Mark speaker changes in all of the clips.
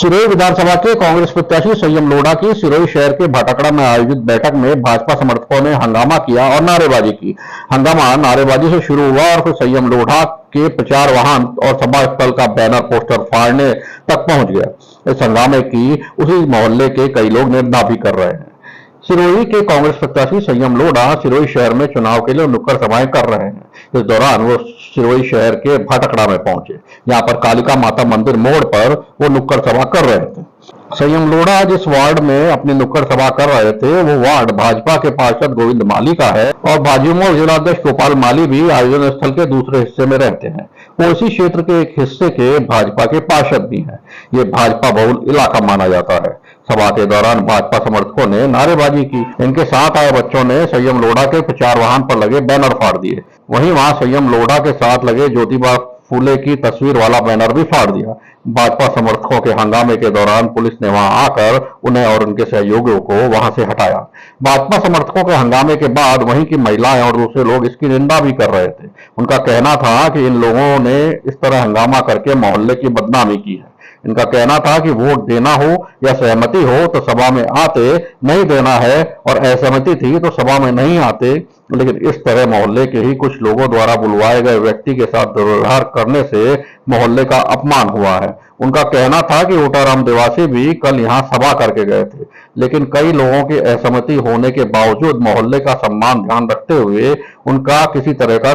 Speaker 1: सिरोही विधानसभा के कांग्रेस प्रत्याशी संयम लोढ़ा की सिरोही शहर के भाटकड़ा में आयोजित बैठक में भाजपा समर्थकों ने हंगामा किया और नारेबाजी की। हंगामा नारेबाजी से शुरू हुआ और फिर संयम लोढ़ा के प्रचार वाहन और सभा स्थल का बैनर पोस्टर फाड़ने तक पहुंच गया। इस हंगामे की उसी मोहल्ले के कई लोग निंदा भी कर रहे हैं। सिरोही के कांग्रेस प्रत्याशी संयम लोढ़ा सिरोही शहर में चुनाव के लिए नुक्कड़ सभाएं कर रहे हैं। इस दौरान वो सिरोही शहर के भाटकड़ा में पहुंचे। यहाँ पर कालिका माता मंदिर मोड़ पर वो नुक्कड़ सभा कर रहे थे। संयम लोढ़ा जिस वार्ड में अपनी नुक्कड़ सभा कर रहे थे वो वार्ड भाजपा के पार्षद गोविंद माली का है और भाजपा जिलाध्यक्ष गोपाल माली भी आयोजन स्थल के दूसरे हिस्से में रहते हैं। वो इसी क्षेत्र के एक हिस्से के भाजपा के पार्षद भी हैं। ये भाजपा बहुल इलाका माना जाता है। सभा के दौरान भाजपा समर्थकों ने नारेबाजी की। इनके साथ आए बच्चों ने संयम लोढ़ा के प्रचार वाहन पर लगे बैनर फाड़ दिए। वहीं वहां संयम लोढ़ा के साथ लगे ज्योतिबा फूले की तस्वीर वाला बैनर भी फाड़ दिया। भाजपा समर्थकों के हंगामे के दौरान पुलिस ने वहां आकर उन्हें और उनके सहयोगियों को वहां से हटाया। भाजपा समर्थकों के हंगामे के बाद वहीं की महिलाएं और दूसरे लोग इसकी निंदा भी कर रहे थे। उनका कहना था कि इन लोगों ने इस तरह हंगामा करके मोहल्ले की बदनामी की है। इनका कहना था कि वोट देना हो या सहमति हो तो सभा में आते, नहीं देना है और असहमति थी तो सभा में नहीं आते। लेकिन इस तरह मोहल्ले के ही कुछ लोगों द्वारा बुलवाए गए व्यक्ति के साथ दुर्व्यवहार करने से मोहल्ले का अपमान हुआ है। उनका कहना था कि ओटाराम देवासी भी कल यहाँ सभा करके गए थे, लेकिन कई लोगों की असहमति होने के बावजूद मोहल्ले का सम्मान ध्यान रखते हुए उनका किसी तरह का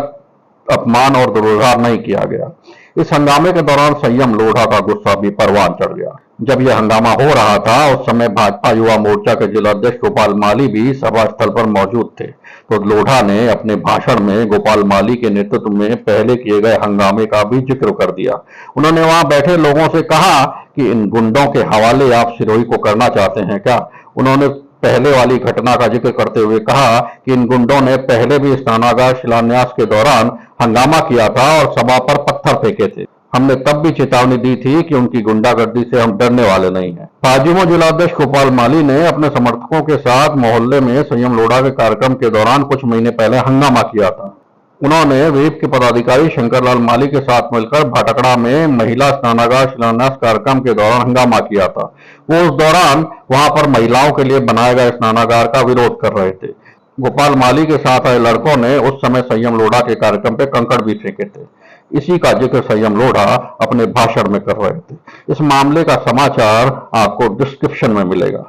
Speaker 1: अपमान और दुर्व्यवहार नहीं किया गया। इस हंगामे के दौरान संयम लोढ़ा का गुस्सा भी परवान चढ़ गया। जब यह हंगामा हो रहा था उस समय भाजपा युवा मोर्चा के जिलाध्यक्ष गोपाल माली भी सभा स्थल पर मौजूद थे। तो लोढ़ा ने अपने भाषण में गोपाल माली के नेतृत्व में पहले किए गए हंगामे का भी जिक्र कर दिया। उन्होंने वहां बैठे लोगों से कहा कि इन गुंडों के हवाले आप सिरोही को करना चाहते हैं क्या। उन्होंने पहले वाली घटना का जिक्र करते हुए कहा कि इन गुंडों ने पहले भी स्नानागार शिलान्यास के दौरान हंगामा किया था और सभा पर पत्थर फेंके थे। हमने तब भी चेतावनी दी थी कि उनकी गुंडागर्दी से हम डरने वाले नहीं हैं। भाजपा जिलाध्यक्ष गोपाल माली ने अपने समर्थकों के साथ मोहल्ले में संयम लोढ़ा के कार्यक्रम के दौरान कुछ महीने पहले हंगामा किया था। उन्होंने विहिप के पदाधिकारी शंकरलाल माली के साथ मिलकर भाटकड़ा में महिला स्नानागार शिलान्यास कार्यक्रम के दौरान हंगामा किया था। वो उस दौरान वहां पर महिलाओं के लिए बनाए गए स्नानागार का विरोध कर रहे थे। गोपाल माली के साथ आए लड़कों ने उस समय संयम लोढ़ा के कार्यक्रम पे कंकड़ भी फेंके थे। इसी का जिक्र संयम लोढ़ा अपने भाषण में कर रहे थे। इस मामले का समाचार आपको डिस्क्रिप्शन में मिलेगा।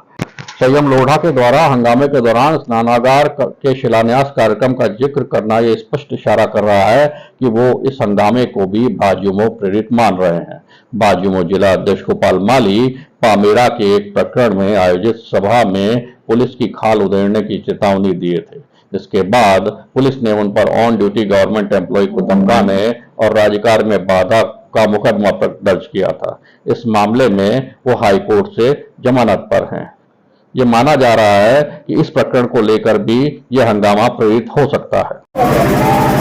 Speaker 1: संयम लोढ़ा के द्वारा हंगामे के दौरान स्नानागार के शिलान्यास कार्यक्रम का जिक्र करना यह स्पष्ट इशारा कर रहा है कि वो इस हंगामे को भी भाजयुमो प्रेरित मान रहे हैं। भाजयुमो जिला अध्यक्ष गोपाल माली पामेड़ा के एक प्रकरण में आयोजित सभा में पुलिस की खाल उधेड़ने की चेतावनी दिए थे। इसके बाद पुलिस ने उन पर ऑन ड्यूटी गवर्नमेंट एम्प्लॉय को धमकाने और राज्यकार्य में बाधा का मुकदमा दर्ज किया था। इस मामले में वो हाईकोर्ट से जमानत पर हैं। ये माना जा रहा है कि इस प्रकरण को लेकर भी यह हंगामा प्रेरित हो सकता है।